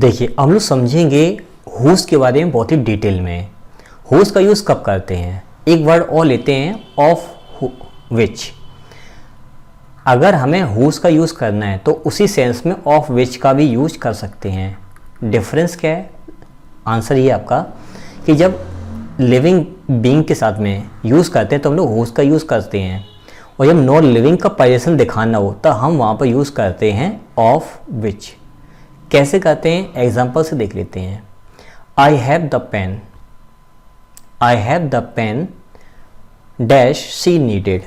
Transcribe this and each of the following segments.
देखिए हम लोग समझेंगे हुज के बारे में बहुत ही डिटेल में। हुज का यूज़ कब करते हैं, एक वर्ड और लेते हैं ऑफ विच। अगर हमें हुज का यूज़ करना है तो उसी सेंस में ऑफ विच का भी यूज कर सकते हैं। डिफरेंस क्या है, आंसर ये आपका कि जब लिविंग बीइंग के साथ में यूज़ करते हैं तो हम लोग हुज का यूज़ करते हैं, और जब नॉन लिविंग का पोजीशन दिखाना हो तो हम वहाँ पर यूज़ करते हैं ऑफ विच। कैसे करते हैं, एग्जाम्पल से देख लेते हैं। I have the pen, I have the pen dash she needed.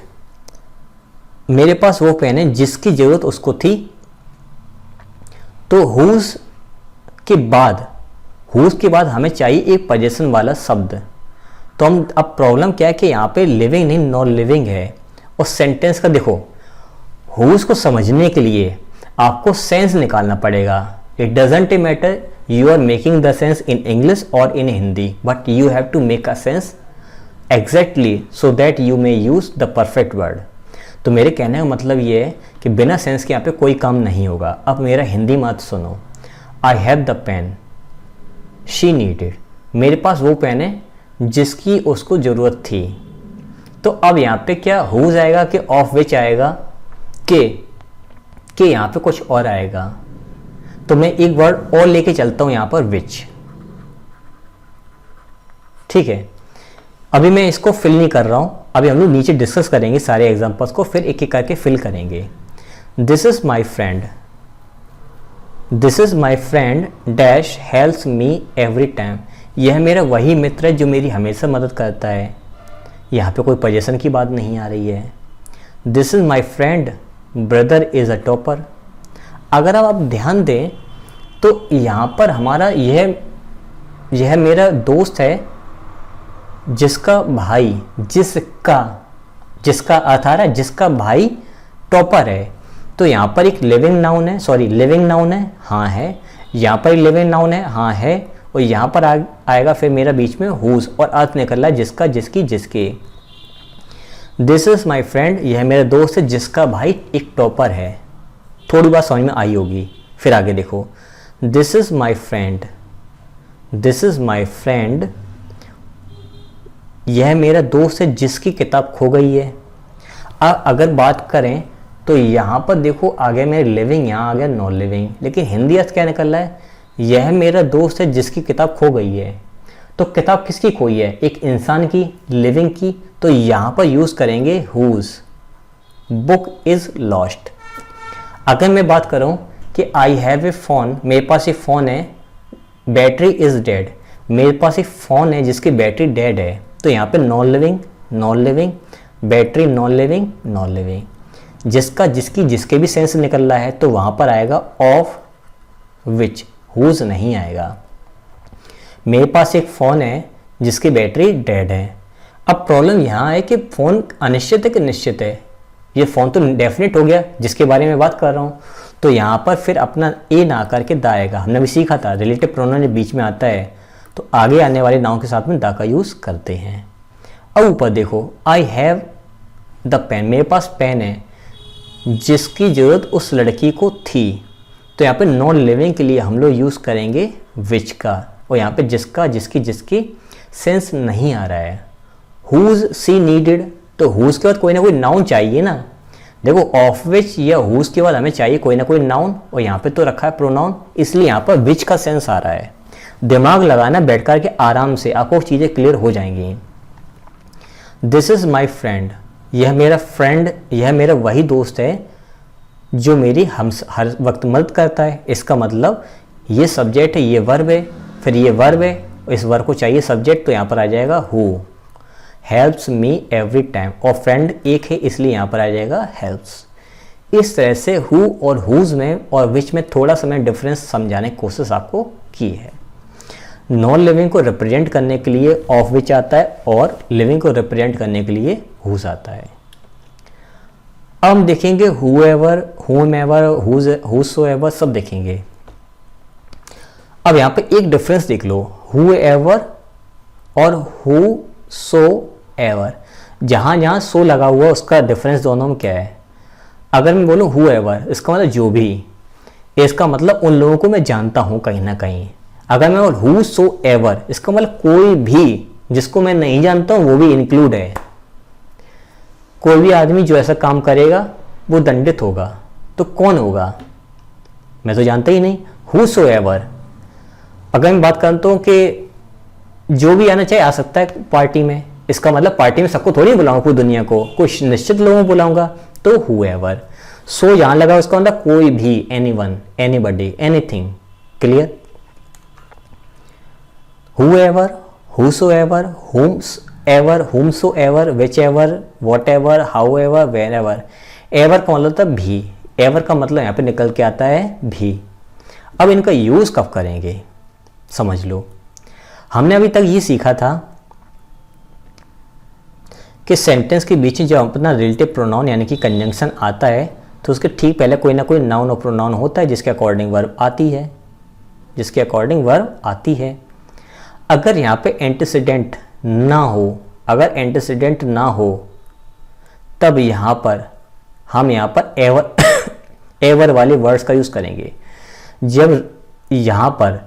मेरे पास वो पेन है जिसकी ज़रूरत उसको थी। तो हुज के बाद हमें चाहिए एक पोजीशन वाला शब्द। तो हम अब प्रॉब्लम क्या है कि यहाँ पे लिविंग नहीं नॉन लिविंग है। और सेंटेंस का देखो, हुज को समझने के लिए आपको सेंस निकालना पड़ेगा। It doesn't matter you are making the sense in English or in Hindi, but you have to make a sense exactly so that you may use the perfect word। तो मेरे कहने का मतलब ये है कि बिना सेंस के यहाँ पे कोई काम नहीं होगा। अब मेरा हिंदी मत सुनो। I have the pen she needed, मेरे पास वो पेन है जिसकी उसको ज़रूरत थी। तो अब यहाँ पे क्या हुज आएगा कि ऑफ विच आएगा कि यहाँ पे कुछ और आएगा। तो मैं एक वर्ड और लेके चलता हूं यहां पर विच। ठीक है, अभी मैं इसको फिल नहीं कर रहा हूं, अभी हम लोग नीचे डिस्कस करेंगे सारे एग्जांपल्स को, फिर एक एक करके फिल करेंगे। This is my friend, this is my friend dash helps me every time. यह मेरा वही मित्र है जो मेरी हमेशा मदद करता है। यहाँ पे कोई पोजीशन की बात नहीं आ रही है। This is my friend brother is a topper. अगर आप ध्यान दें तो यहाँ पर हमारा यह मेरा दोस्त है जिसका भाई, जिसका अर्थ आ रहा है जिसका भाई टॉपर है। तो यहाँ पर एक लिविंग नाउन है, लिविंग नाउन है, हाँ है। यहाँ पर एक लिविंग नाउन है, हाँ है। और यहाँ पर आएगा फिर मेरा बीच में हुज, और अर्थ निकल रहा है जिसका, जिसकी, जिसके। दिस इज माई फ्रेंड, यह मेरा दोस्त है जिसका भाई एक टॉपर है। थोड़ी बात समझ में आई होगी। फिर आगे देखो, this is my friend, this is my friend, यह मेरा दोस्त है जिसकी किताब खो गई है। अब अगर बात करें तो यहाँ पर देखो आ गया मेरे लिविंग, यहाँ आ गया नॉन लिविंग, लेकिन हिंदी अर्थ क्या निकल रहा है, यह मेरा दोस्त है जिसकी किताब खो गई है। तो किताब किसकी खोई है, एक इंसान की, लिविंग की। तो यहाँ पर यूज करेंगे हुज। Book is lost. अगर मैं बात करूं कि आई हैव ए फ़ोन, मेरे पास एक फ़ोन है, बैटरी इज़ डेड, मेरे पास एक फ़ोन है जिसकी बैटरी डेड है। तो यहाँ पे non living, non living, battery non living, non living, जिसका, जिसकी, जिसके भी सेंस निकल रहा है तो वहाँ पर आएगा ऑफ विच, हुज नहीं आएगा। मेरे पास एक फ़ोन है जिसकी बैटरी डेड है। अब प्रॉब्लम यहाँ है कि फ़ोन अनिश्चित है कि निश्चित है। ये फ़ोन तो डेफिनेट हो गया जिसके बारे में बात कर रहा हूँ। तो यहाँ पर फिर अपना ए ना करके दा आएगा। हमने भी सीखा था रिलेटिव प्रोनाउन जब बीच में आता है तो आगे आने वाले नाउन के साथ में दा का यूज़ करते हैं। अब ऊपर देखो, आई हैव द पेन, मेरे पास पेन है जिसकी ज़रूरत उस लड़की को थी। तो यहाँ पे नॉन लिविंग के लिए हम लोग यूज़ करेंगे विच का, और यहाँ पे जिसका, जिसकी, जिसकी सेंस नहीं आ रहा है। हुज सी नीडेड, तो हुज के बाद कोई ना कोई नाउन चाहिए ना। देखो ऑफ विच या हुज के बाद हमें चाहिए कोई ना कोई नाउन, और यहाँ पे तो रखा है प्रोनाउन, इसलिए यहाँ पर विच का सेंस आ रहा है। दिमाग लगाना बैठ कर के आराम से, आपको चीज़ें क्लियर हो जाएंगी। दिस इज़ माई फ्रेंड, यह मेरा फ्रेंड, यह मेरा वही दोस्त है जो मेरी हर वक्त मदद करता है। इसका मतलब ये सब्जेक्ट है, ये वर्ब है, फिर ये वर्ब है, इस वर्ब को चाहिए सब्जेक्ट, तो यहाँ पर आ जाएगा who. Helps me every time, और फ्रेंड एक है इसलिए यहाँ पर आ जाएगा हेल्प्स। इस तरह से हु और हुज में और विच में थोड़ा सा मैं डिफरेंस समझाने की कोशिश आपको की है। नॉन लिविंग को रिप्रेजेंट करने के लिए ऑफ विच आता है, और लिविंग को रिप्रेजेंट करने के लिए हुज आता है। अब हम देखेंगे हुएवर, हुमेवर, हुसोएवर सब देखेंगे। अब यहाँ पे एक डिफरेंस देख लो, हुएवर और हुसोएवर, जहाँ जहाँ सो लगा हुआ उसका डिफरेंस दोनों में क्या है। अगर मैं बोलूँ हुएवर, इसका मतलब जो भी, इसका मतलब उन लोगों को मैं जानता हूं कहीं ना कहीं। अगर मैं और हु सो एवर, इसका मतलब कोई भी जिसको मैं नहीं जानता हूं वो भी इंक्लूड है। कोई भी आदमी जो ऐसा काम करेगा वो दंडित होगा। तो कौन होगा? मैं तो जानता ही नहीं। हु सो एवर, अगर मैं बात करता हूं कि जो भी आना चाहिए आ सकता है पार्टी में, इसका मतलब पार्टी में सबको थोड़ी बुलाऊंगा पूरी दुनिया को, कुछ निश्चित लोगों को बुलाऊंगा। तो हु एवर, सो यहां लगा उसका मतलब कोई भी, anyone, anybody, anything. Clear? whoever, whosoever, whomsoever, whomsoever, whichever, whatever, however, wherever। Ever का मतलब था भी। एवर का मतलब यहाँ पे निकल के आता है भी। अब इनका यूज कब करेंगे समझ लो। हमने अभी तक ये सीखा था कि सेंटेंस के बीच में जब अपना रिलेटिव प्रोनाउन यानी कि कंजंक्शन आता है तो उसके ठीक पहले कोई ना कोई नाउन और प्रोनाउन होता है जिसके अकॉर्डिंग वर्ब आती है, जिसके अकॉर्डिंग वर्ब आती है। अगर यहाँ पे एंटीसीडेंट ना हो, अगर एंटीसीडेंट ना हो तब यहाँ पर हम यहाँ पर एवर एवर वाले वर्ड्स का यूज़ करेंगे। जब यहाँ पर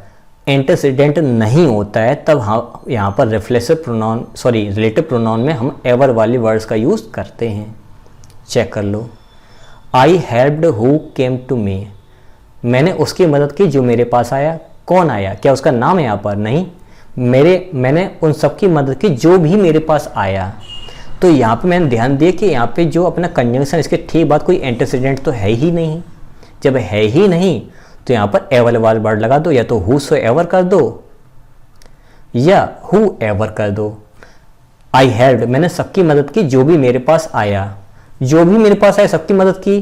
एंटीसीडेंट नहीं होता है तब हम यहाँ पर रिफ्लेक्सिव प्रोनाउन रिलेटिव प्रोनाउन में हम एवर वाले वर्ड्स का यूज़ करते हैं। चेक कर लो। I helped who came to me, मैंने उसकी मदद की जो मेरे पास आया। कौन आया? क्या उसका नाम है यहाँ पर? नहीं, मैंने उन सब की मदद की जो भी मेरे पास आया। तो यहाँ पे मैंने ध्यान दिया कि यहाँ पे जो अपना कंजंक्शन, इसके ठीक बाद कोई एंटीसीडेंट तो है ही नहीं। जब है ही नहीं तो यहाँ पर एवर वाला वर्ड लगा दो, या तो हु सो एवर कर दो या हु एवर कर दो। आई हेल्प्ड, मैंने सबकी मदद की जो भी मेरे पास आया। जो भी मेरे पास आया सबकी मदद की,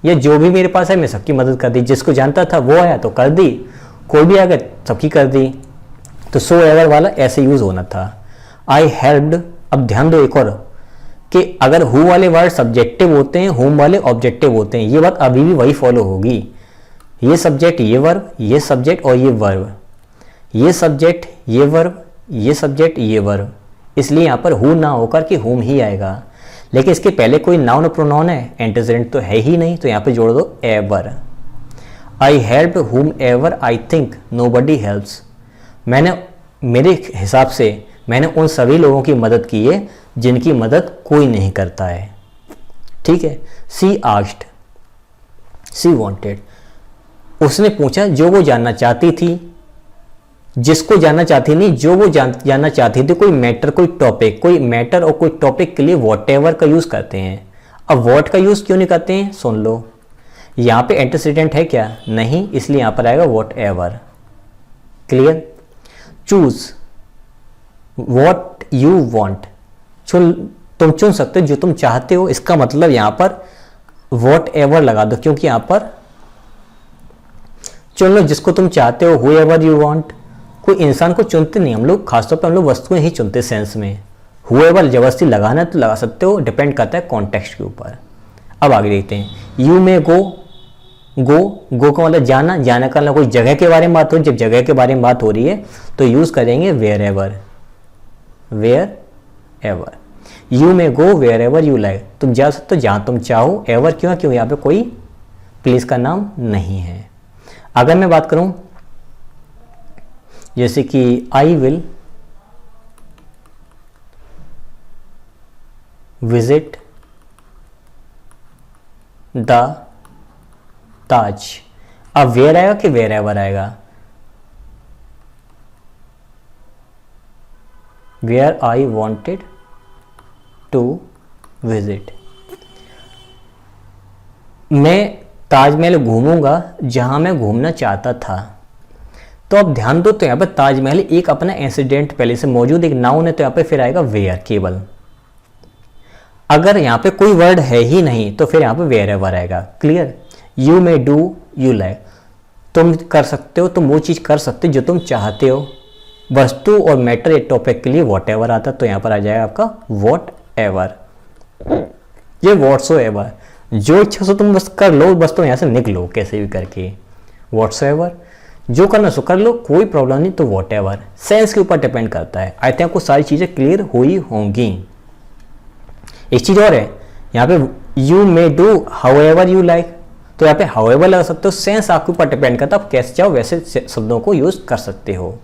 या जो भी मेरे पास आया मैं सबकी मदद कर दी। जिसको जानता था वो आया तो कर दी, कोई भी आ गया सबकी कर दी। तो सो एवर वाला ऐसे यूज होना था। आई हेल्प्ड। अब ध्यान दो एक और कि अगर हु वाले वर्ड सब्जेक्टिव होते हैं, होम वाले ऑब्जेक्टिव होते हैं। ये बात अभी भी वही फॉलो होगी। ये सब्जेक्ट, ये वर्ब, ये सब्जेक्ट और ये वर्ब, ये सब्जेक्ट, ये वर्ब, ये सब्जेक्ट, ये वर्ब। इसलिए यहाँ पर हु ना होकर कि होम ही आएगा। लेकिन इसके पहले कोई नाउन और प्रोनाउन है, एंटीसीडेंट तो है ही नहीं, तो यहाँ पे जोड़ दो एवर। आई हेल्प हुम ever I think nobody helps, मैंने मेरे हिसाब से मैंने उन सभी लोगों की मदद की है जिनकी मदद कोई नहीं करता है। ठीक है। सी आस्क्ड, सी वांटेड, उसने पूछा जो वो जानना चाहती थी। जिसको जानना चाहती नहीं, जो वो जानना चाहती थी। कोई मैटर, कोई टॉपिक, कोई मैटर और कोई टॉपिक के लिए व्हाटएवर का यूज करते हैं। अब व्हाट का यूज क्यों नहीं करते हैं सुन लो। यहाँ पे एंटीसीडेंट है क्या? नहीं, इसलिए यहाँ पर आएगा whatever. Clear? Choose what you want, तुम चुन सकते हो जो तुम चाहते हो। इसका मतलब यहाँ पर व्हाटएवर लगा दो, क्योंकि यहाँ पर चुन लो जिसको तुम चाहते हो। हुएवर यू वांट, कोई इंसान को चुनते नहीं हम लोग, खासतौर पर हम लोग वस्तुएं ही चुनते सेंस में। हुएवर जबरदस्ती लगाना तो लगा सकते हो, डिपेंड करता है कॉन्टेक्स्ट के ऊपर। अब आगे देखते हैं। यू में गो, गो का मतलब जाना, जाने का मतलब कोई जगह के बारे में बात हो। जब जगह के बारे में बात हो रही है तो यूज करेंगे wherever, wherever. You may go wherever you like, तुम जा सकते हो जहां तुम चाहो। एवर क्यों? क्यों यहाँ पे कोई प्लेस का नाम नहीं है। अगर मैं बात करूं जैसे कि I will visit the Taj, अब वेयर आएगा कि वेयर एवर आएगा? Where I wanted to visit, मैं ताजमहल घूमूंगा जहां मैं घूमना चाहता था। तो अब ध्यान दो, तो यहाँ पर ताजमहल एक अपना इंसिडेंट पहले से मौजूद, एक नाउन है, तो यहाँ पे फिर आएगा वेयर केवल। अगर यहाँ पे कोई वर्ड है ही नहीं तो फिर यहाँ पे वेयर एवर आएगा। Clear? You may do you like, तुम कर सकते हो, तुम वो चीज़ कर सकते हो जो तुम चाहते हो। वस्तु और मैटर एक टॉपिक के लिए वॉट एवर आता, तो यहाँ पर आ जाएगा आपका वॉट एवर। ये व्हाट्सो एवर, जो इच्छा सो तुम बस कर लो, बस तुम यहाँ से निकलो कैसे भी करके। व्हाट्सो एवर, जो करना सो कर लो, कोई प्रॉब्लम नहीं। तो वॉट एवर सेंस के ऊपर डिपेंड करता है। आई थिंक आपको सारी चीज़ें क्लियर हुई होंगी। एक चीज़ और है यहाँ पे, you may do how ever you like, तो यहाँ पे हाउएवर लगा सकते हो, सेंस आपके ऊपर डिपेंड करता है, आप कैसे चाहो वैसे शब्दों को यूज कर सकते हो।